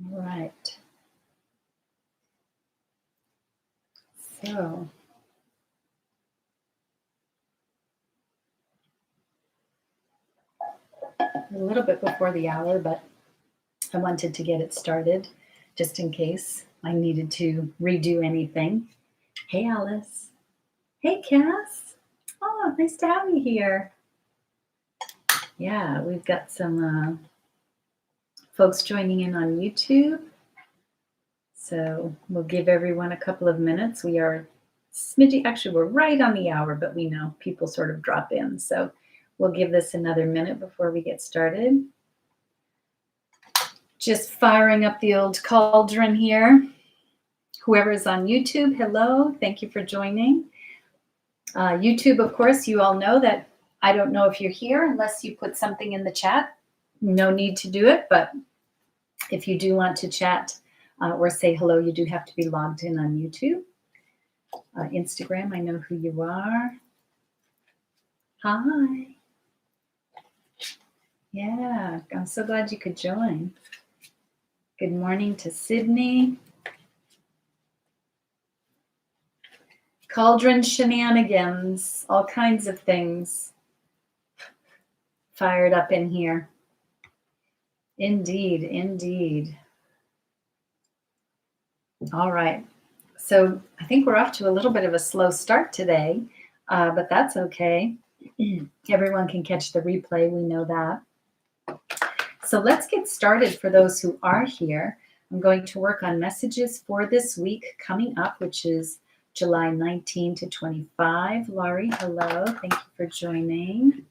All right. So, a little bit before the hour, but I wanted to get it started just in case I needed to redo anything. Hey, Alice. Hey, Cass. Oh, nice to have you here. Yeah, we've got some folks joining in on YouTube. So we'll give everyone a couple of minutes. We are smidgy, actually, we're right on the hour, but we know people sort of drop in. So we'll give this another minute before we get started. Just firing up the old cauldron here. Whoever is on YouTube, hello. Thank you for joining. YouTube, of course, you all know that I don't know if you're here unless you put something in the chat. No need to do it, but if you do want to chat or say hello, you do have to be logged in on YouTube. Instagram, I know who you are. Hi. Yeah, I'm so glad you could join. Good morning to Sydney. Cauldron shenanigans, all kinds of things fired up in here. Indeed, indeed. All right. So I think we're off to a little bit of a slow start today, but that's okay. Everyone can catch the replay. We know that. So let's get started for those who are here. I'm going to work on messages for this week coming up, which is July 19 to 25. Laurie, hello. Thank you for joining.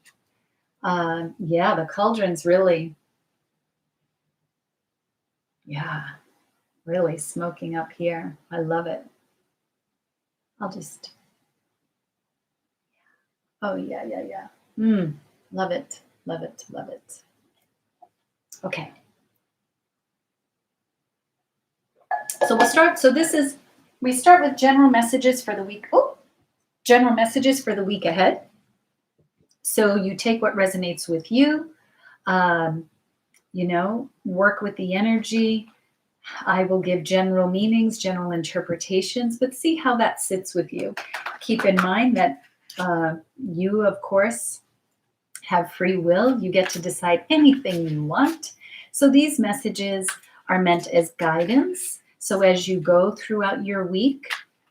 Yeah, the cauldron's really, really smoking up here. I love it. I'll just, oh, yeah. Love it, love it, love it. Okay. So we'll start. So we start with general messages for the week. Oh, general messages for the week ahead. So you take what resonates with you, work with the energy. I will give general meanings, general interpretations, but see how that sits with you. Keep in mind that you, of course, have free will. You get to decide anything you want. So these messages are meant as guidance. So as you go throughout your week,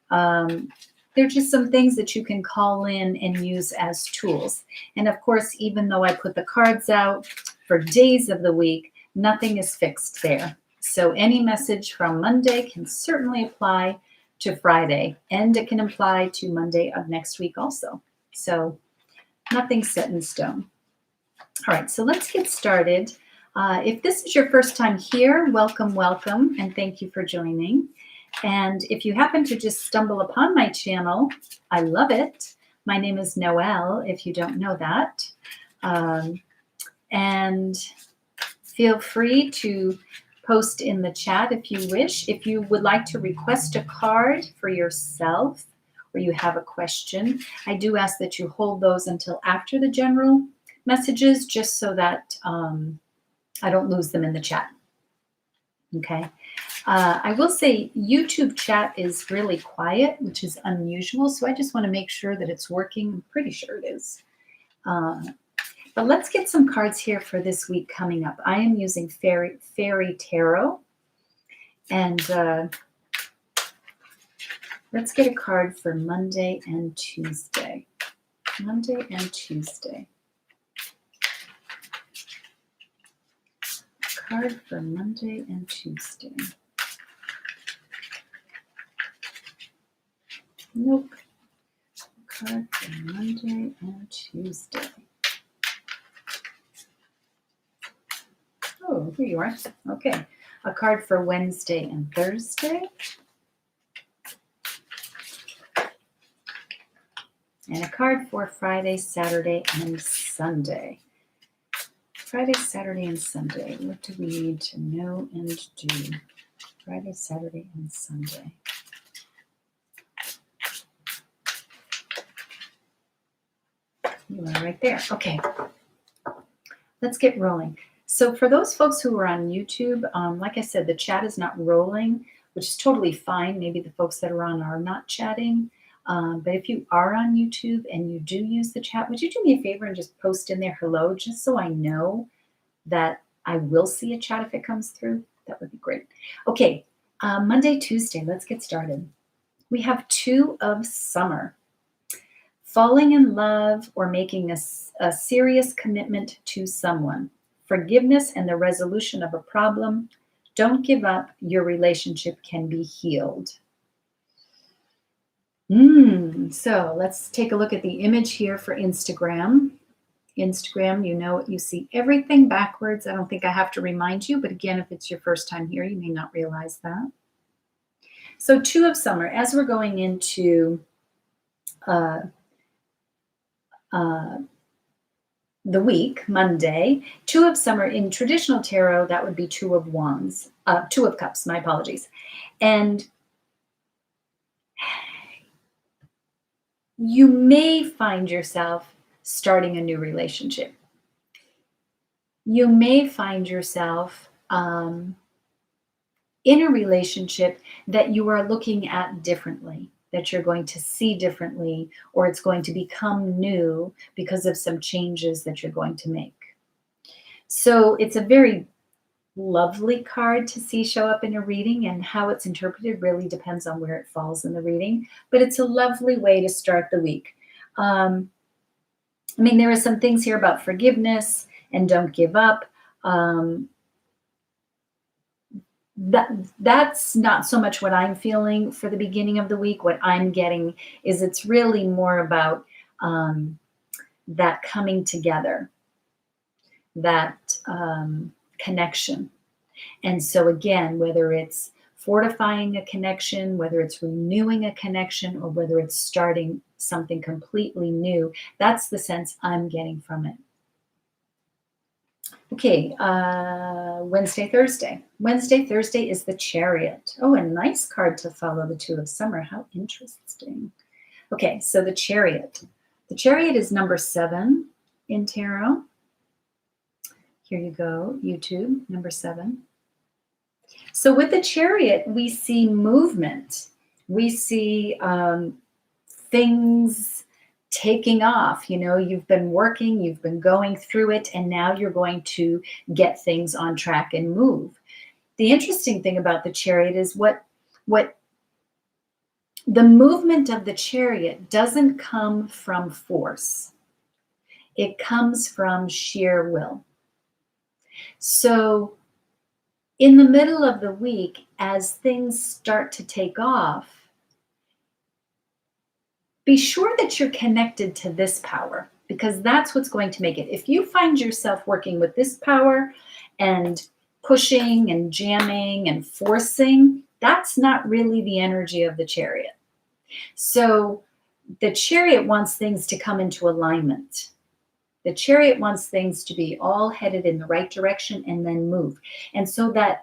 they're just some things that you can call in and use as tools. And of course, even though I put the cards out for days of the week, nothing is fixed there. So any message from Monday can certainly apply to Friday, and it can apply to Monday of next week also. So nothing's set in stone. All right, so let's get started. If this is your first time here, welcome, welcome, and thank you for joining. And if you happen to just stumble upon my channel, I love it. My name is Noelle, if you don't know that. And feel free to post in the chat if you wish. If you would like to request a card for yourself or you have a question, I do ask that you hold those until after the general messages, just so that I don't lose them in the chat. Okay. I will say YouTube chat is really quiet, which is unusual. So I just want to make sure that it's working. I'm pretty sure it is. But let's get some cards here for this week coming up. I am using Fairy Tarot. And let's get a card for Monday and Tuesday. Monday and Tuesday. Card for Monday and Tuesday. Nope. Card for Monday and Tuesday. Oh, here you are. Okay. A card for Wednesday and Thursday. And a card for Friday, Saturday, and Sunday. Friday, Saturday, and Sunday. What do we need to know and do? Friday, Saturday, and Sunday. You are right there. Okay. Let's get rolling. So for those folks who are on YouTube, like I said, the chat is not rolling, which is totally fine. Maybe the folks that are on are not chatting. But if you are on YouTube and you do use the chat, would you do me a favor and just post in there hello, just so I know that I will see a chat if it comes through? That would be great. Okay, Monday, Tuesday, let's get started. We have 2 of summer. Falling in love or making a serious commitment to someone. Forgiveness and the resolution of a problem. Don't give up. Your relationship can be healed. So let's take a look at the image here for Instagram. Instagram, you see everything backwards. I don't think I have to remind you, but again, if it's your first time here, you may not realize that. So 2 of summer, as we're going into the week, Monday, 2 of summer in traditional tarot, that would be 2 of wands, 2 of cups, my apologies. And you may find yourself starting a new relationship. You may find yourself in a relationship that you are looking at differently, that you're going to see differently, or it's going to become new because of some changes that you're going to make. So it's a very lovely card to see show up in a reading, and how it's interpreted really depends on where it falls in the reading, but it's a lovely way to start the week. There are some things here about forgiveness and don't give up. That's not so much what I'm feeling for the beginning of the week. What I'm getting is it's really more about that coming together, that connection. And so again, whether it's fortifying a connection, whether it's renewing a connection, or whether it's starting something completely new, that's the sense I'm getting from it. Okay, Wednesday, Thursday. Wednesday, Thursday is the Chariot. Oh, a nice card to follow the 2 of summer. How interesting. Okay, so the Chariot. The Chariot is number 7 in tarot. Here you go, YouTube, number 7. So with the Chariot, we see movement. We see things taking off. You've been working, you've been going through it, and now you're going to get things on track and move. The interesting thing about the Chariot is what the movement of the Chariot doesn't come from force. It comes from sheer will. So in the middle of the week, as things start to take off, be sure that you're connected to this power, because that's what's going to make it. If you find yourself working with this power and pushing and jamming and forcing, that's not really the energy of the Chariot. So the Chariot wants things to come into alignment. The Chariot wants things to be all headed in the right direction and then move. And so that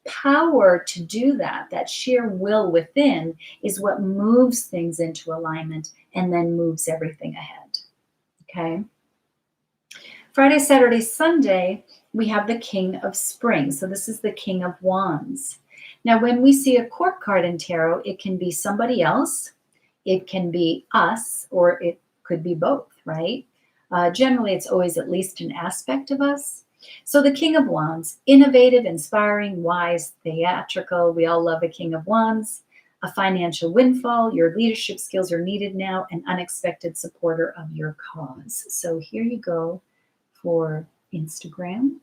power to do that sheer will within, is what moves things into alignment and then moves everything ahead. Okay. Friday, Saturday, Sunday, we have the King of Spring. So this is the King of Wands. Now, when we see a court card in tarot, it can be somebody else, it can be us, or it could be both, right? Generally, it's always at least an aspect of us. So the King of Wands, innovative, inspiring, wise, theatrical. We all love a King of Wands. A financial windfall. Your leadership skills are needed now. An unexpected supporter of your cause. So here you go for Instagram.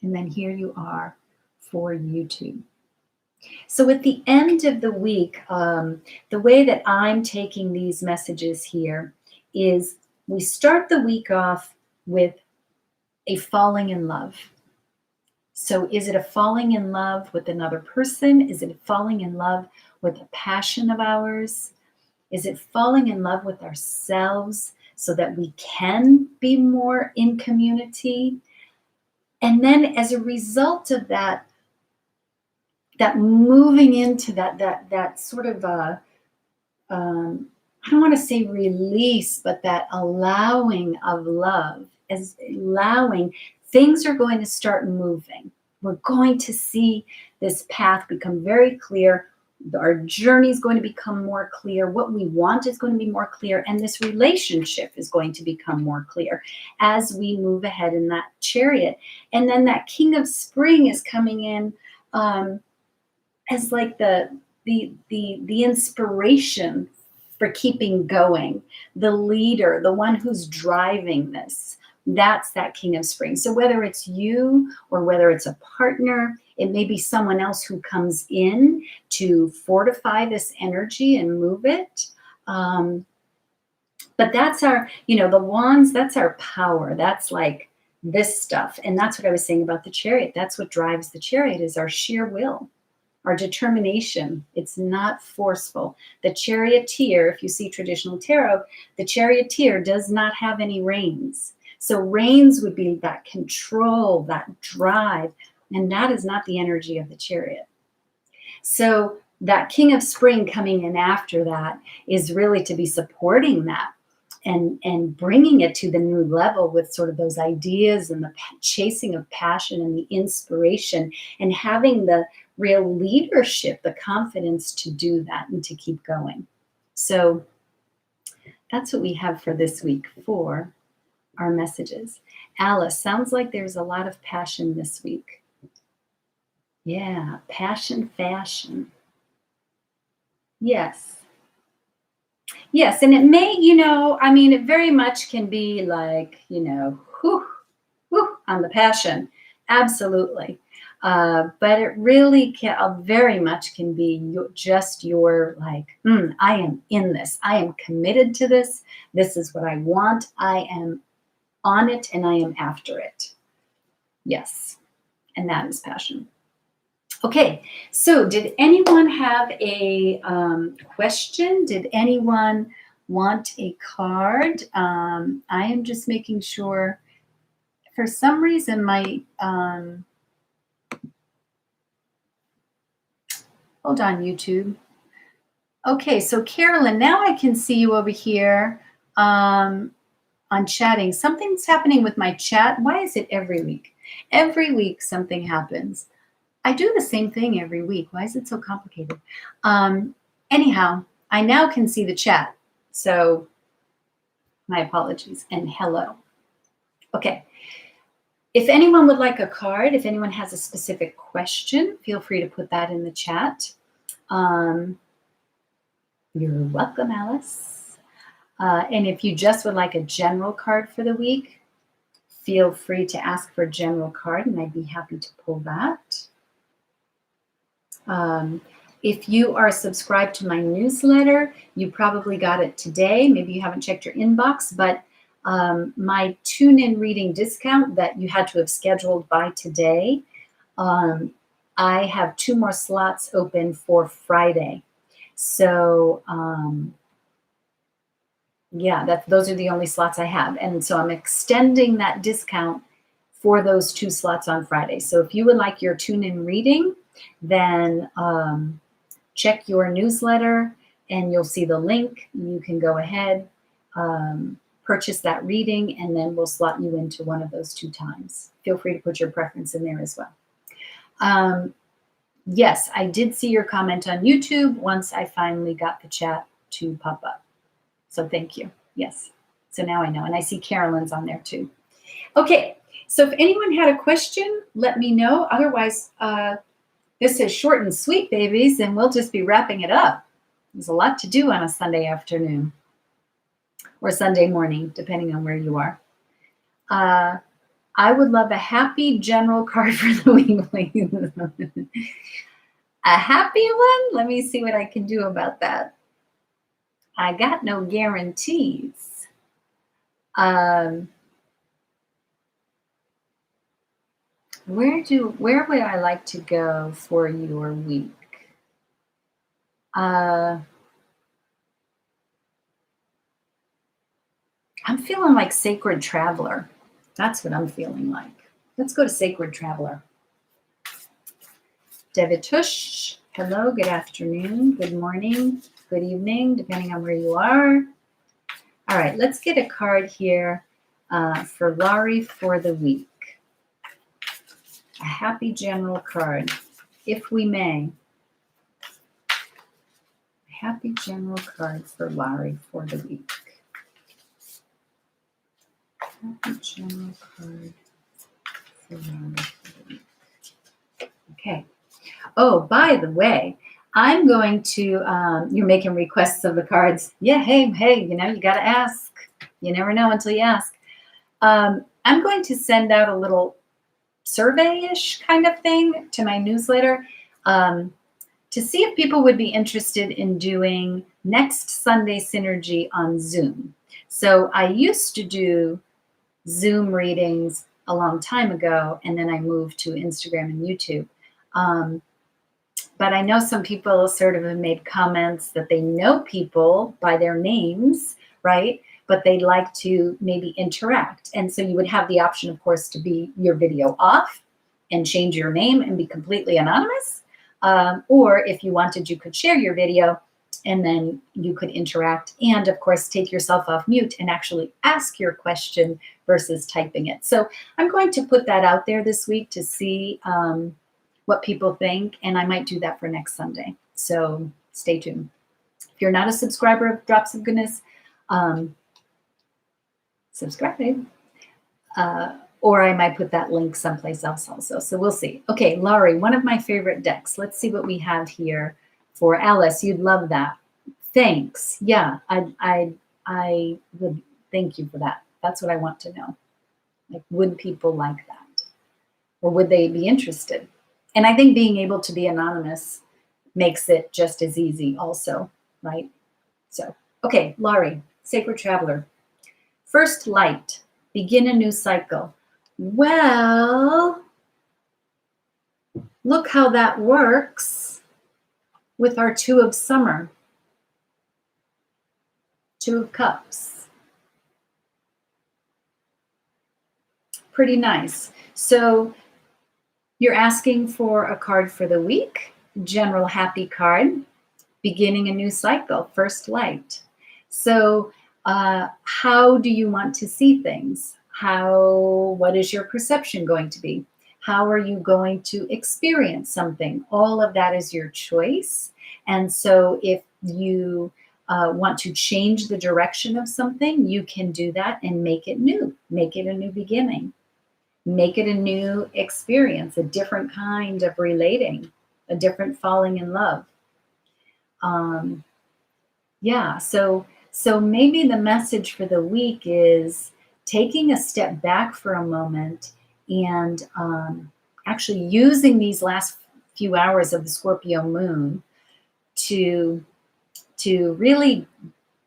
And then here you are for YouTube. So at the end of the week, the way that I'm taking these messages here is we start the week off with a falling in love. So is it a falling in love with another person? Is it falling in love with a passion of ours? Is it falling in love with ourselves so that we can be more in community? And then as a result of that moving into that sort of I don't want to say release, but that allowing of love, as allowing things are going to start moving. We're going to see this path become very clear. Our journey is going to become more clear. What we want is going to be more clear. And this relationship is going to become more clear as we move ahead in that chariot. And then that King of Spring is coming in as like the inspiration for keeping going, the leader, the one who's driving this. That's that King of Spring. So whether it's you or whether it's a partner, it may be someone else who comes in to fortify this energy and move it. But that's our, the wands, that's our power. That's like this stuff. And that's what I was saying about the chariot. That's what drives the chariot, is our sheer will, our determination. It's not forceful. The charioteer, if you see traditional tarot, the charioteer does not have any reins. So reins would be that control, that drive, and that is not the energy of the chariot. So that King of Spring coming in after that is really to be supporting that and bringing it to the new level with sort of those ideas and the chasing of passion and the inspiration and having the real leadership, the confidence to do that and to keep going. So that's what we have for this week for our messages. Alice, sounds like there's a lot of passion this week. Yeah, passion, fashion. Yes. Yes, and it may, it very much can be like, whew, on the passion. Absolutely. But it really very much can be your like, I am in this. I am committed to this. This is what I want. I am on it and I am after it. Yes. And that is passion. Okay. So did anyone have a question? Did anyone want a card? I am just making sure. For some reason, my, hold on, YouTube. Okay, so Carolyn, now I can see you over here on chatting. Something's happening with my chat. Why is it every week? Every week something happens. I do the same thing every week. Why is it so complicated? Anyhow, I now can see the chat. So my apologies and hello. Okay. If anyone would like a card, if anyone has a specific question, feel free to put that in the chat. You're welcome, Alice. And if you just would like a general card for the week, feel free to ask for a general card and I'd be happy to pull that. If you are subscribed to my newsletter, you probably got it today. Maybe you haven't checked your inbox, but my tune-in reading discount that you had to have scheduled by today, I have 2 more slots open for Friday. So yeah, those are the only slots I have. And so I'm extending that discount for those 2 slots on Friday. So if you would like your tune-in reading, then check your newsletter and you'll see the link. You can go ahead, purchase that reading, and then we'll slot you into one of those 2 times. Feel free to put your preference in there as well. Yes, I did see your comment on YouTube once I finally got the chat to pop up. So thank you. Yes. So now I know. And I see Carolyn's on there too. Okay. So if anyone had a question, let me know. Otherwise, this is short and sweet, babies, and we'll just be wrapping it up. There's a lot to do on a Sunday afternoon or Sunday morning, depending on where you are. I would love a happy general card for the week, please. A happy one? Let me see what I can do about that. I got no guarantees. Where would I like to go for your week? I'm feeling like Sacred Traveler. That's what I'm feeling like. Let's go to Sacred Traveler. Devitush, hello, good afternoon, good morning, good evening, depending on where you are. All right, let's get a card here for Laurie for the week. a happy general card, if we may. A happy general card for Larry for the week. Happy general card for Larry for the week. Okay. Oh, by the way, I'm going to, you're making requests of the cards. Yeah, hey, you know, you got to ask. You never know until you ask. I'm going to send out a little survey-ish kind of thing to my newsletter to see if people would be interested in doing next Sunday Synergy on Zoom. So I used to do Zoom readings a long time ago, and then I moved to Instagram and YouTube. But I know some people sort of have made comments that they know people by their names, right? But they'd like to maybe interact. And so you would have the option, of course, to be your video off and change your name and be completely anonymous. Or if you wanted, you could share your video and then you could interact and, of course, take yourself off mute and actually ask your question versus typing it. So I'm going to put that out there this week to see what people think, and I might do that for next Sunday. So stay tuned. If you're not a subscriber of Drops of Goodness, subscribe. Or I might put that link someplace else also. So we'll see. Okay, Laurie, one of my favorite decks. Let's see what we have here for Alice. You'd love that. Thanks. Yeah, I would thank you for that. That's what I want to know. Like, would people like that? Or would they be interested? And I think being able to be anonymous makes it just as easy also, right? So, okay, Laurie, Sacred Traveler. First light, begin a new cycle. Well, look how that works with our Two of Summer. Two of Cups. Pretty nice. So you're asking for a card for the week, general happy card, beginning a new cycle, first light. So how do you want to see things? What is your perception going to be? How are you going to experience something? All of that is your choice. And so if you want to change the direction of something, you can do that and make it new, make it a new beginning. Make it a new experience, a different kind of relating, a different falling in love. Yeah, so maybe the message for the week is taking a step back for a moment and actually using these last few hours of the Scorpio moon to really,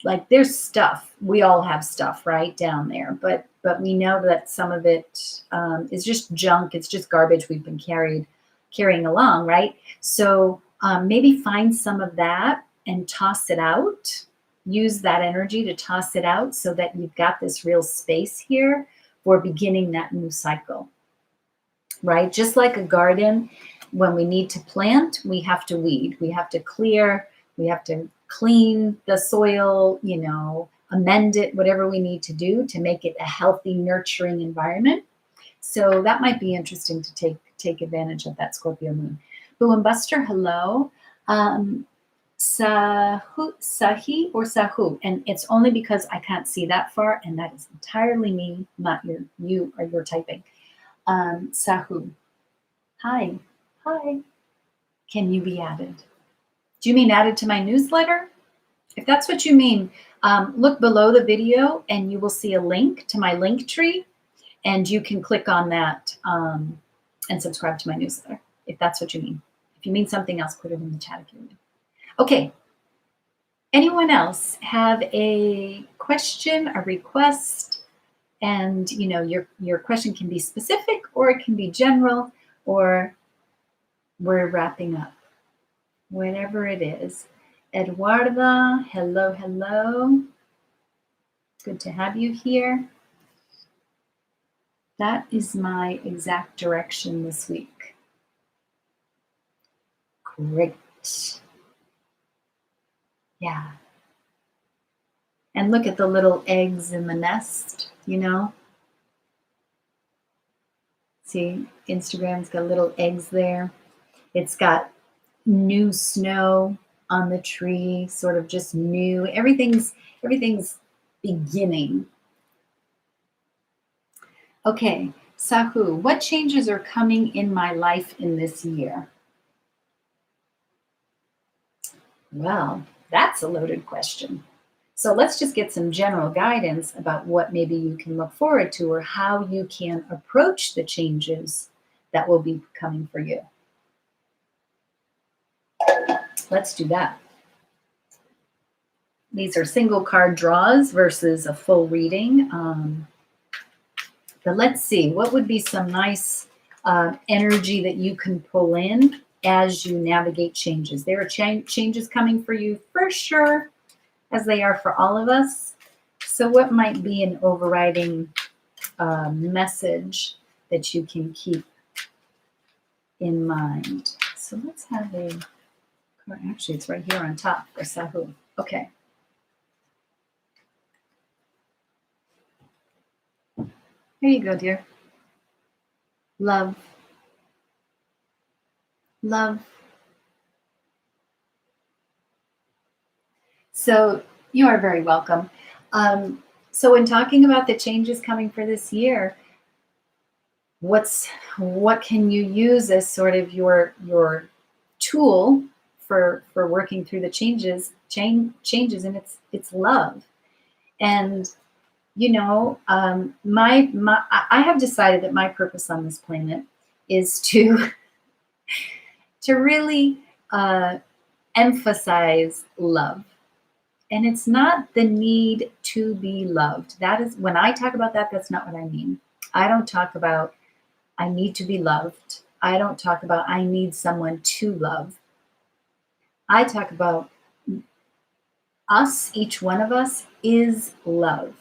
like, there's stuff. We all have stuff right down there, but we know that some of it is just junk. It's just garbage we've been carrying along, right? So maybe find some of that and toss it out. Use that energy to toss it out so that you've got this real space here for beginning that new cycle, right? Just like a garden, when we need to plant, we have to weed, we have to clear, we have to clean the soil, you know, amend it, whatever we need to do to make it a healthy, nurturing environment. So that might be interesting to take advantage of that Scorpio moon. Boo and Buster, hello. Sahi or Sahu, and it's only because I can't see that far, and that is entirely me, not you or your typing. Sahu, hi. Can you be added? Do you mean added to my newsletter? If that's what you mean, look below the video and you will see a link to my link tree, and you can click on that and subscribe to my newsletter, if that's what you mean. If you mean something else, put it in the chat if you mean. Okay. Anyone else have a question, a request? And you know, your question can be specific or it can be general, or we're wrapping up. Whatever it is. Eduarda, hello. Good to have you here. That is my exact direction this week. Great. Yeah. And look at the little eggs in the nest, you know. See, Instagram's got little eggs there. It's got new snow on the tree, sort of just new. Everything's beginning. Okay, Sahu, what changes are coming in my life in this year? Well, that's a loaded question. So let's just get some general guidance about what maybe you can look forward to or how you can approach the changes that will be coming for you. Let's do that. These are single card draws versus a full reading. But let's see, what would be some nice energy that you can pull in as you navigate changes? There are changes coming for you for sure, as they are for all of us. So what might be an overriding message that you can keep in mind? So let's have a, actually it's right here on top for Sahu. Okay. Here you go, dear. Love. Love. So you are very welcome. So in talking about the changes coming for this year, what can you use as sort of your tool for working through the changes, and it's love. And you know, I have decided that my purpose on this planet is to really emphasize love. And it's not the need to be loved. That is, when I talk about that, that's not what I mean. I don't talk about I need to be loved. I don't talk about I need someone to love. I talk about us, each one of us is love.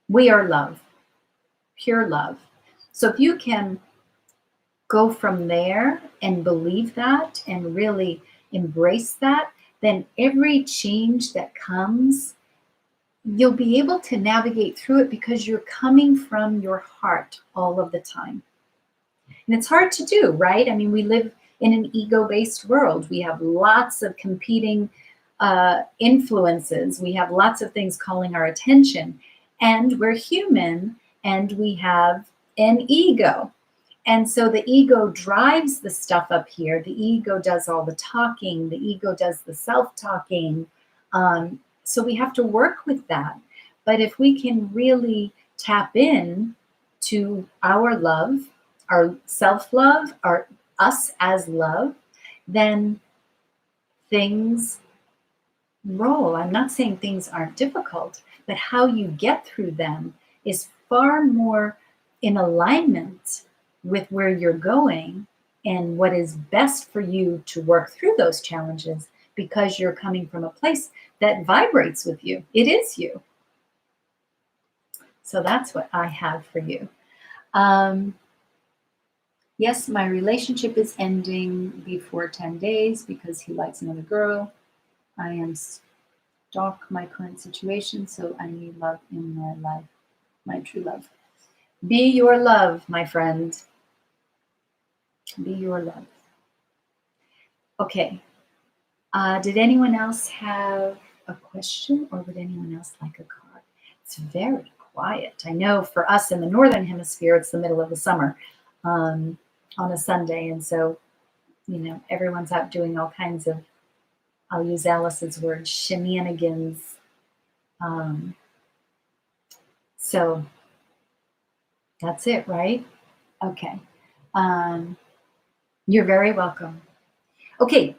We are love, pure love. So if you can go from there and believe that and really embrace that, then every change that comes, you'll be able to navigate through it because you're coming from your heart all of the time. And it's hard to do, right? I mean, we live in an ego-based world. We have lots of competing influences. We have lots of things calling our attention. And we're human, and we have an ego. And so the ego drives the stuff up here. The ego does all the talking. The ego does the self-talking. So we have to work with that. But if we can really tap in to our love, our self-love, our us as love, then things roll. I'm not saying things aren't difficult, but how you get through them is far more in alignment with where you're going and what is best for you to work through those challenges, because you're coming from a place that vibrates with you. It is you. So that's what I have for you. Yes, my relationship is ending before 10 days because he likes another girl. I am stuck my current situation, so I need love in my life, my true love. Be your love, my friend. Be your love. Okay. Did anyone else have a question, or would anyone else like a card? It's very quiet. I know for us in the Northern Hemisphere, it's the middle of the summer on a Sunday. And so, you know, everyone's out doing all kinds of, I'll use Alice's word, shenanigans. So that's it, right? Okay. You're very welcome. Okay,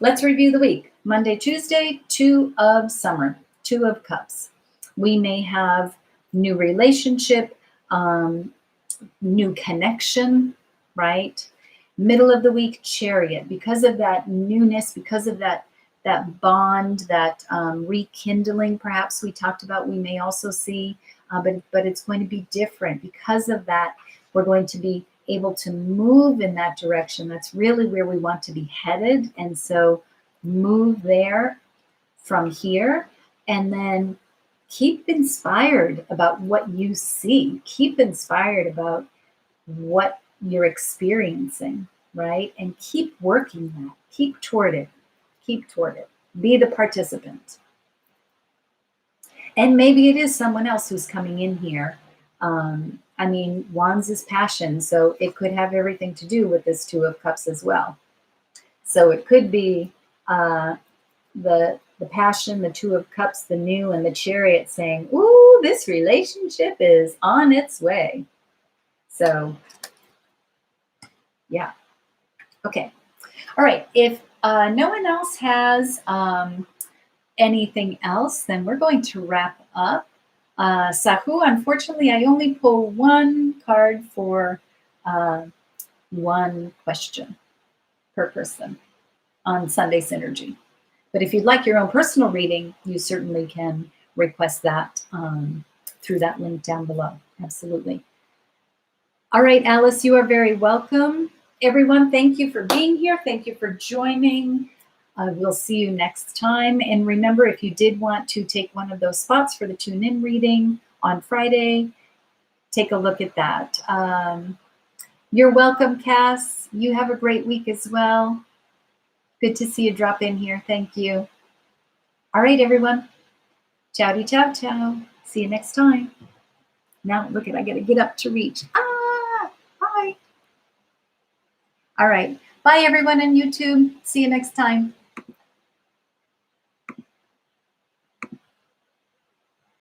let's review the week. Monday, Tuesday, 2 of summer, 2 of cups. We may have new relationship, new connection, right? Middle of the week, Chariot. Because of that newness, because of that bond, that rekindling, perhaps we talked about, we may also see, but it's going to be different. Because of that, we're going to be able to move in that direction. That's really where we want to be headed. And so move there from here, and then keep inspired about what you see. Keep inspired about what you're experiencing, right? And keep working that. Keep toward it. Keep toward it. Be the participant. And maybe it is someone else who's coming in here. I mean, Wands is passion, so it could have everything to do with this Two of Cups as well. So it could be the passion, the Two of Cups, the new, and the Chariot saying, ooh, this relationship is on its way. So, yeah. Okay. All right. If no one else has anything else, then we're going to wrap up. Sahu, unfortunately, I only pull one card for one question per person on Sunday Synergy. But if you'd like your own personal reading, you certainly can request that through that link down below. Absolutely. All right, Alice, you are very welcome. Everyone, thank you for being here. Thank you for joining. We'll see you next time. And remember, if you did want to take one of those spots for the tune-in reading on Friday, take a look at that. You're welcome, Cass. You have a great week as well. Good to see you drop in here. Thank you. All right, everyone. Ciao, ciao, ciao. See you next time. Now, look at, I got to get up to reach. Bye. All right. Bye, everyone on YouTube. See you next time.